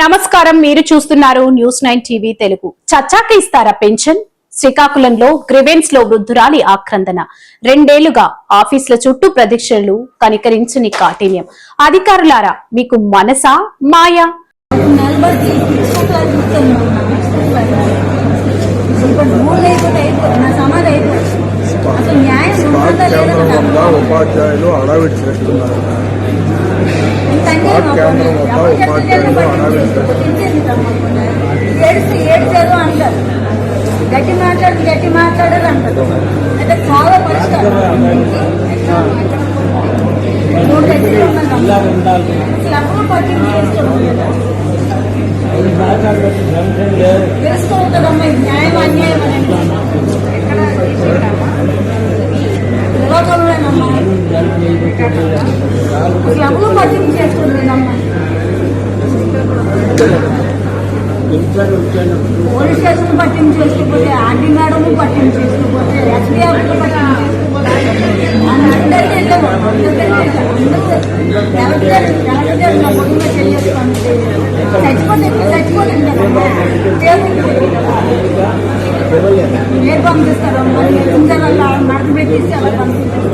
నమస్కారం, మీరు చూస్తున్నారు న్యూస్9 టీవీ తెలుగు. చచ్చాక ఇస్తారా పెన్షన్? శ్రీకాకుళంలో గ్రివెన్స్ లో వృద్ధురాలి ఆక్రందన. 2 ఏళ్లుగా ఆఫీసుల చుట్టూ ప్రదక్షిణలు, కనికరించని కాఠిన్యం. అధికారులారా, మీకు మనసా మాయా? ఉపాధ్యాయులు అడావిడి చేస్తున్నారు. ఏడ్చారు అంటారు, గట్టి మాట్లాడారు అంటారు. అయితే చాలా పరిష్కారం 3 గట్టిలు ఉన్నప్పుడు పట్టింపు తెలుసుకోవద్దమ్మా. ఇది న్యాయం అన్యాయం అని నిలవగలనమ్మా. ఎవరు పట్టింపు చేసుకుంటుందమ్మా. పోలీస్ స్టేషన్ పట్టింపు చేసుకోకపోతే, ఆర్డీ మేడం పట్టింపు చేసుకోకపోతే, ఎస్పీ ఆఫీసులు పట్టింపు చేసుకోకపోతే అందరికీ చచ్చిపోలేదు కదమ్మా. మీరు పంపిస్తారమ్మా, మడత పెట్టిస్తే అలా పంపిస్తారు.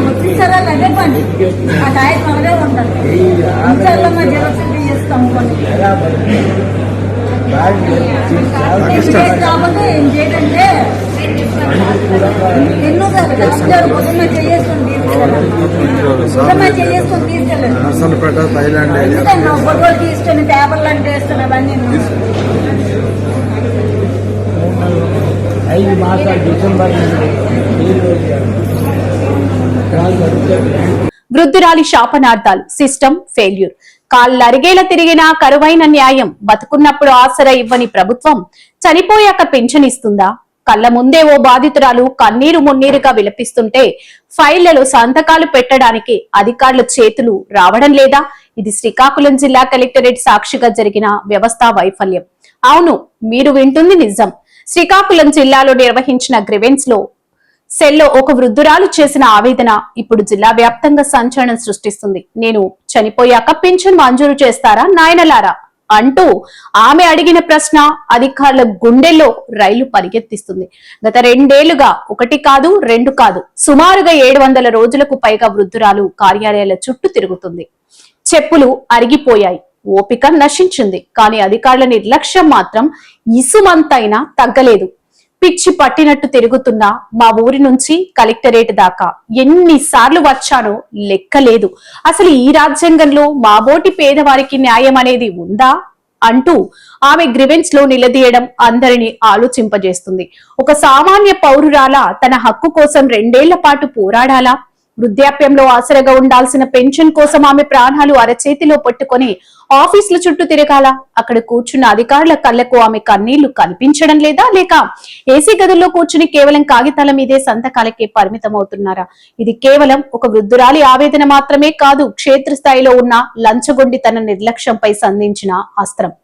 వచ్చిస్తారా అదే పని, ఆ దాయి త్వరగా ఉంటారు. ఇంచాలమ్మా, జెరాక్స్ చేస్తాము కొన్ని. కాకపోతే ఏం చేయకంటే ఎన్నో పొద్దున్న చేసుకొని తీసుకెళ్ళండి. ఫోటోలు తీసుకొని పేపర్లు అంటే వేస్తాను. అవన్నీ 5 మాసాలు డిసెంబర్ వృద్ధురాలి శాపనార్థాలు. System failure. కాళ్ళరిగేలా తిరిగినా కరువైన న్యాయం. బతుకున్నప్పుడు ఆసరా ఇవ్వని ప్రభుత్వం చనిపోయాక పెన్షన్ ఇస్తుందా? కళ్ల ముందే ఓ బాధితురాలు కన్నీరు మున్నీరుగా విలపిస్తుంటే ఫైళ్లలో సంతకాలు పెట్టడానికి అధికారుల చేతులు రావడం లేదా? ఇది శ్రీకాకుళం జిల్లా కలెక్టరేట్ సాక్షిగా జరిగిన వ్యవస్థా వైఫల్యం. అవును, మీరు వింటుంది నిజం. శ్రీకాకుళం జిల్లాలో నిర్వహించిన గ్రివెన్స్ లో సెల్లో ఒక వృద్ధురాలు చేసిన ఆవేదన ఇప్పుడు జిల్లా వ్యాప్తంగా సంచలనం సృష్టిస్తుంది. నేను చనిపోయాక పెన్షన్ మంజూరు చేస్తారా నాయనలారా అంటూ ఆమె అడిగిన ప్రశ్న అధికారుల గుండెల్లో రైలు పరిగెత్తిస్తుంది. గత 2 ఏళ్లుగా 1 కాదు 2 కాదు, సుమారుగా 700 రోజులకు పైగా వృద్ధురాలు కార్యాలయాల చుట్టూ తిరుగుతుంది. చెప్పులు అరిగిపోయాయి, ఓపిక నశించింది. కానీ అధికారుల నిర్లక్ష్యం మాత్రం ఇసుమంతైనా తగ్గలేదు. పిచ్చి పట్టినట్టు తిరుగుతున్న మా ఊరి నుంచి కలెక్టరేట్ దాకా ఎన్నిసార్లు వచ్చానో లెక్కలేదు. అసలు ఈ రాజ్యాంగంలో మాబోటి పేదవారికి న్యాయం అనేది ఉందా అంటూ ఆమె గ్రివెన్స్ లో నిలదీయడం అందరినీ ఆలోచింపజేస్తుంది. ఒక సామాన్య పౌరురాల తన హక్కు కోసం 2 ఏళ్ల పాటు పోరాడాలా? వృద్ధాప్యంలో ఆసరగా ఉండాల్సిన పెన్షన్ కోసం ఆమె ప్రాణాలు అరచేతిలో పట్టుకొని ఆఫీసుల చుట్టూ తిరగాల? అక్కడ కూర్చున్న అధికారుల కళ్లకు ఆమె కన్నీళ్లు కనిపించడం లేదా? లేక ఏసీ గదుల్లో కూర్చుని కేవలం కాగితాల మీదే సంతకాలకే పరిమితం అవుతున్నారా? ఇది కేవలం ఒక వృద్ధురాలి ఆవేదన మాత్రమే కాదు, క్షేత్రస్థాయిలో ఉన్న లంచగొండి తన నిర్లక్ష్యంపై సంధించిన అస్త్రం.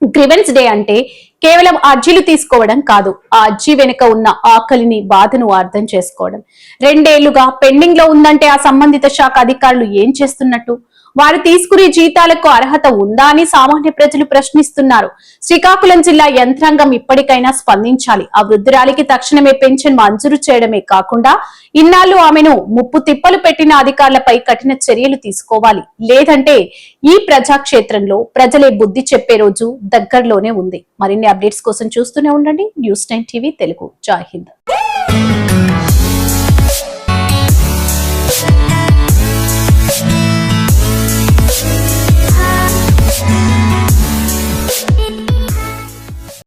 గ్రివెన్స్ డే అంటే కేవలం అర్జీలు తీసుకోవడం కాదు, ఆ అర్జీ వెనుక ఉన్న ఆకలిని, బాధను అర్థం చేసుకోవడం. 2 ఏళ్లుగా పెండింగ్ లో ఉందంటే ఆ సంబంధిత శాఖ అధికారులు ఏం చేస్తున్నట్టు? వారు తీసుకునే జీతాలకు అర్హత ఉందా అని సామాన్య ప్రజలు ప్రశ్నిస్తున్నారు. శ్రీకాకుళం జిల్లా యంత్రాంగం ఇప్పటికైనా స్పందించాలి. ఆ వృద్ధురాలికి తక్షణమే పెన్షన్ మంజూరు చేయడమే కాకుండా ఇన్నాళ్లు ఆమెను ముప్పు తిప్పలు పెట్టిన అధికారులపై కఠిన చర్యలు తీసుకోవాలి. లేదంటే ఈ ప్రజాక్షేత్రంలో ప్రజలే బుద్ధి చెప్పే రోజు దగ్గరలోనే ఉంది. మరిన్ని అప్డేట్స్ కోసం చూస్తూనే ఉండండి న్యూస్9 టీవీ తెలుగు. జై హింద్.